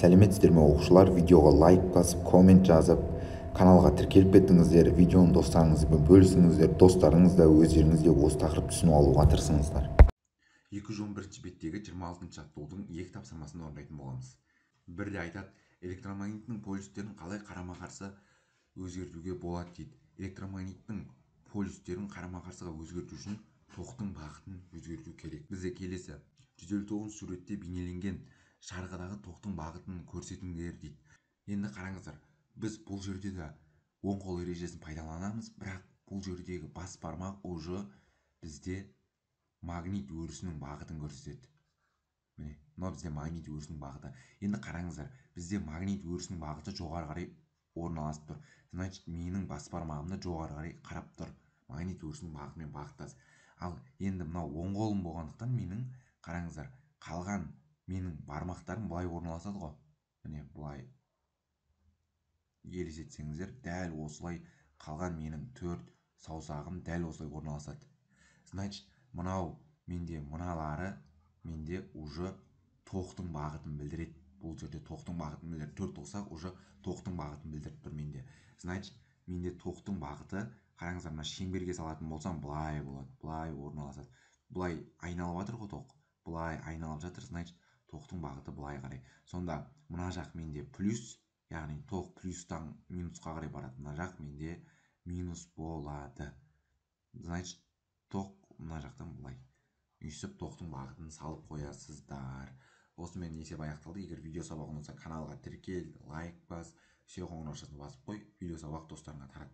Сәлеметсіздер ме оқушылар, видеоға лайк басып, коммент жазып, каналға тіркеліп кеттіңіздер, видеоны достарыңызбен бөлісіңіздер, достарыңыз да өздеріңіз де осы тақырыпты түсініп алуға тырысыңыздар. 211 беттегі 26-шы аттуудың екі тапсырмасын орындайтын боламыз. Бірде айтады, электромагниттің полюстерін қалай қарама-қарсы өзгертуге болады дейді. Электромагниттің полюстерін қарама-қарсыға өзгерту үшін тоқтың бағытын өзгерту керек. Бізде келесі 159 суретте бейнеленген шарғыдағы тоқтың бағытын көрсетіңдер дейді. Енді қараңыздар, біз бұл жерде де оң қол ережесін пайдаланамыз, бірақ бұл жердегі бас бармақ уже бізде магнит өрісінің бағытын көрсетеді. Міне, мынау бізде магнит өрісінің бағыты. Енді қараңыздар, бізде магнит өрісінің бағыты жоғары қарай орналасып тұр. Значит, менің бас бармағымда жоғары қарай қарап тұр. Магнит өрісінің бағытымен бағыттас. Ал енді мынау оң қолым болғандықтан менің, қараңыздар, қалған менің бармақтарым былай орналасады ғой. Міне, былай елестетсеңіздер, дәл осылай қалған менің 4 саусағым дәл осылай орналасады. Значит, мынау менде мыналары менде уже тоқтың бағытын білдіреді. Бұл жерде тоқтың бағытын білдіреді. 4 болса, уже тоқтың бағытын білдіріп тұр менде. Значит, менде тоқтың бағыты, қараңыздар, мына шеңберге салатын болсам, былай болады, былай орналасады. Былай айналып жатыр ғой тоқ. Былай айналып жатыр, значит, тоқтың бағыты былай қарай. Сонда мына жақ менде плюс, яғни тоқ плюстан минусқа қарай барады. Мына жақ менде минус болады. Значит, тоқ мына жақтан былай. Үйсіп тоқтың бағытын салып қоясыздар. Осымен есеп аяқталды. Егер видео сабақ ұнаса, каналға тіркел, лайк бас, все қоңыраушасын басып қой. Видео сабақ достарыңа тарат.